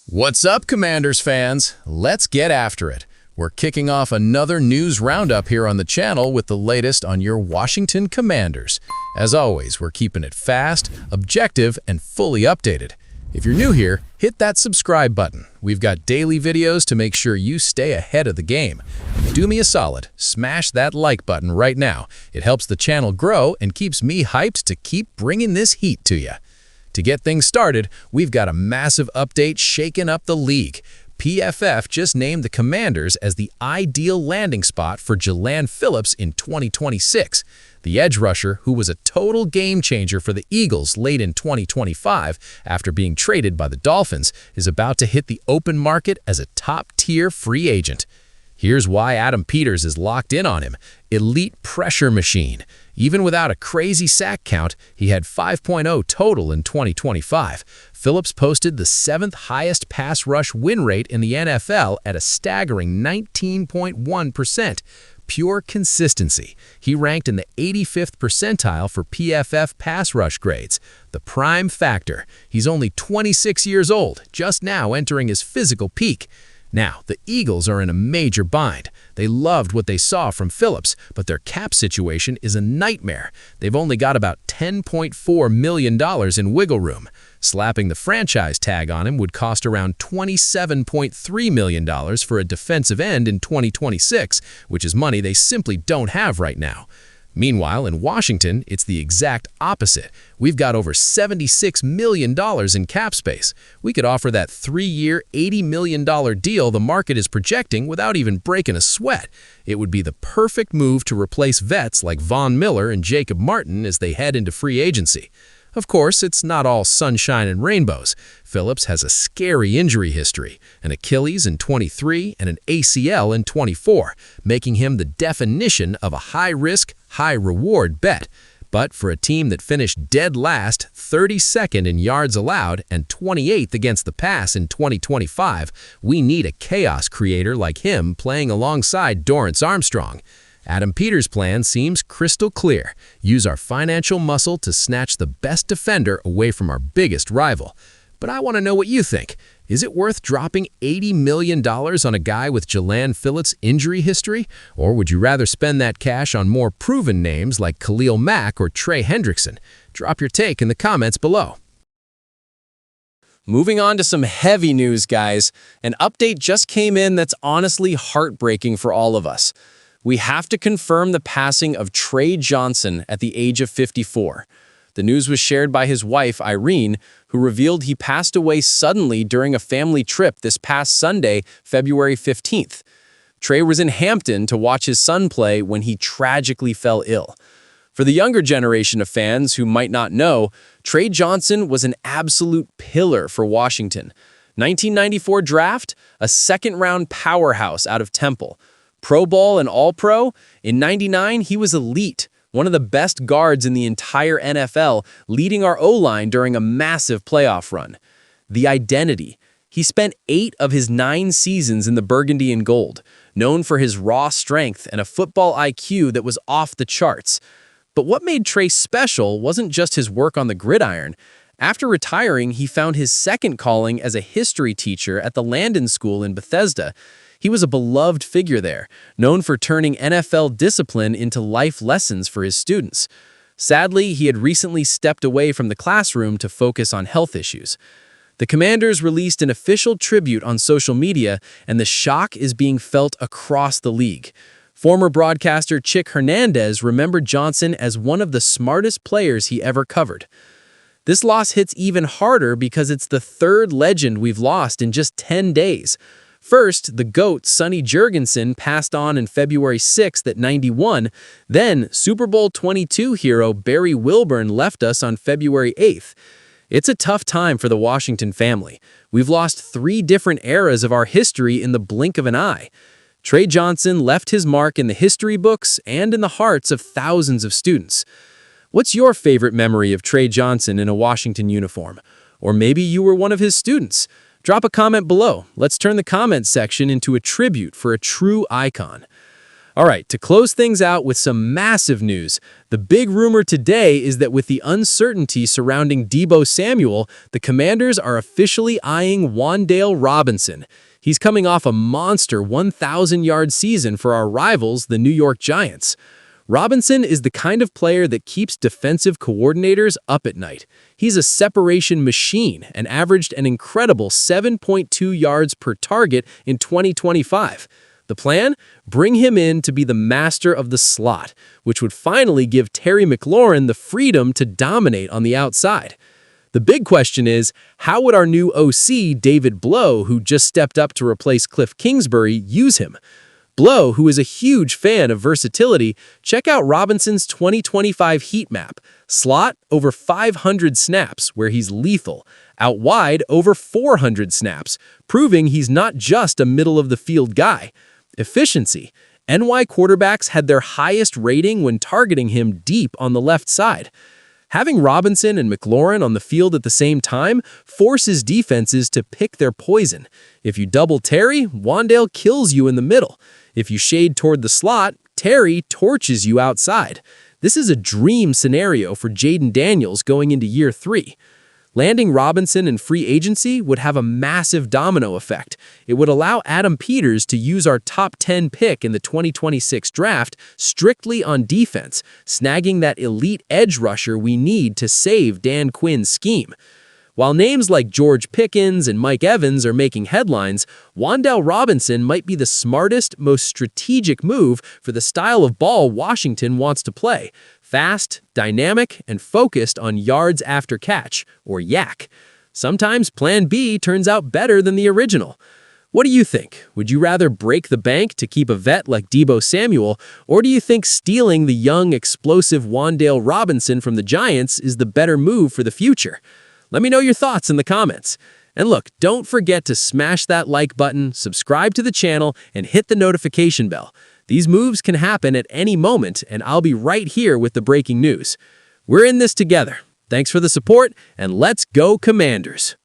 What's up, Commanders fans? Let's get after it. We're kicking off another news roundup here on the channel with the latest on your Washington Commanders. As always, we're keeping it fast, objective, and fully updated. If you're new here, hit that subscribe button. We've got daily videos to make sure you stay ahead of the game. Do me a solid, smash that like button right now. It helps the channel grow and keeps me hyped to keep bringing this heat to you. To get things started, we've got a massive update shaking up the league. PFF just named the Commanders as the ideal landing spot for Jaelan Phillips in 2026. The edge rusher, who was a total game changer for the Eagles late in 2025 after being traded by the Dolphins, is about to hit the open market as a top-tier free agent. Here's why Adam Peters is locked in on him. Elite pressure machine. Even without a crazy sack count, he had 5.0 total in 2025. Phillips posted the 7th highest pass rush win rate in the NFL at a staggering 19.1%. Pure consistency. He ranked in the 85th percentile for PFF pass rush grades. The prime factor. He's only 26 years old, just now entering his physical peak. Now, the Eagles are in a major bind. They loved what they saw from Phillips, but their cap situation is a nightmare. They've only got about $10.4 million in wiggle room. Slapping the franchise tag on him would cost around $27.3 million for a defensive end in 2026, which is money they simply don't have right now. Meanwhile, in Washington, it's the exact opposite. We've got over $76 million in cap space. We could offer that 3-year, $80 million deal the market is projecting without even breaking a sweat. It would be the perfect move to replace vets like Von Miller and Jacob Martin as they head into free agency. Of course, it's not all sunshine and rainbows. Phillips has a scary injury history, an Achilles in 23 and an ACL in 24, making him the definition of a high-risk, high-reward bet. But for a team that finished dead last, 32nd in yards allowed, and 28th against the pass in 2025, we need a chaos creator like him playing alongside Dorrance Armstrong. Adam Peters' plan seems crystal clear. Use our financial muscle to snatch the best defender away from our biggest rival. But I want to know what you think. Is it worth dropping $80 million on a guy with Jaelan Phillips' injury history? Or would you rather spend that cash on more proven names like Khalil Mack or Trey Hendrickson? Drop your take in the comments below. Moving on to some heavy news, guys. An update just came in that's honestly heartbreaking for all of us. We have to confirm the passing of Trey Johnson at the age of 54. The news was shared by his wife, Irene, who revealed he passed away suddenly during a family trip this past Sunday, February 15th. Trey was in Hampton to watch his son play when he tragically fell ill. For the younger generation of fans who might not know, Trey Johnson was an absolute pillar for Washington. 1994 draft, a second-round powerhouse out of Temple. Pro Bowl and All-Pro, in '99 he was elite, one of the best guards in the entire NFL, leading our O-line during a massive playoff run. The identity. He spent 8 of his 9 seasons in the burgundy and gold, known for his raw strength and a football IQ that was off the charts. But what made Trey special wasn't just his work on the gridiron. After retiring, he found his second calling as a history teacher at the Landon School in Bethesda. He was a beloved figure there, known for turning NFL discipline into life lessons for his students. Sadly, he had recently stepped away from the classroom to focus on health issues. The Commanders released an official tribute on social media, and the shock is being felt across the league. Former broadcaster Chick Hernandez remembered Johnson as one of the smartest players he ever covered. This loss hits even harder because it's the third legend we've lost in just 10 days. First, the GOAT, Sonny Jurgensen, passed on February 6th at 91. Then, Super Bowl 22 hero Barry Wilburn left us on February 8th. It's a tough time for the Washington family. We've lost 3 different eras of our history in the blink of an eye. Trey Johnson left his mark in the history books and in the hearts of thousands of students. What's your favorite memory of Trey Johnson in a Washington uniform? Or maybe you were one of his students. Drop a comment below. Let's turn the comment section into a tribute for a true icon. All right, to close things out with some massive news, the big rumor today is that with the uncertainty surrounding Deebo Samuel, the Commanders are officially eyeing Wan'Dale Robinson. He's coming off a monster 1,000-yard season for our rivals, the New York Giants. Robinson is the kind of player that keeps defensive coordinators up at night. He's a separation machine and averaged an incredible 7.2 yards per target in 2025. The plan? Bring him in to be the master of the slot, which would finally give Terry McLaurin the freedom to dominate on the outside. The big question is, how would our new OC, David Blow, who just stepped up to replace Cliff Kingsbury, use him? Blow, who is a huge fan of versatility, check out Robinson's 2025 heat map. Slot, over 500 snaps, where he's lethal. Out wide, over 400 snaps, proving he's not just a middle-of-the-field guy. Efficiency. NY quarterbacks had their highest rating when targeting him deep on the left side. Having Robinson and McLaurin on the field at the same time forces defenses to pick their poison. If you double Terry, Wan'Dale kills you in the middle. If you shade toward the slot, Terry torches you outside. This is a dream scenario for Jaden Daniels going into year 3. Landing Robinson in free agency would have a massive domino effect. It would allow Adam Peters to use our top 10 pick in the 2026 draft strictly on defense, snagging that elite edge rusher we need to save Dan Quinn's scheme. While names like George Pickens and Mike Evans are making headlines, Wan'Dale Robinson might be the smartest, most strategic move for the style of ball Washington wants to play. Fast, dynamic, and focused on yards after catch, or YAC. Sometimes Plan B turns out better than the original. What do you think? Would you rather break the bank to keep a vet like Deebo Samuel, or do you think stealing the young, explosive Wan'Dale Robinson from the Giants is the better move for the future? Let me know your thoughts in the comments. And look, don't forget to smash that like button, subscribe to the channel, and hit the notification bell. These moves can happen at any moment, and I'll be right here with the breaking news. We're in this together. Thanks for the support, and let's go Commanders!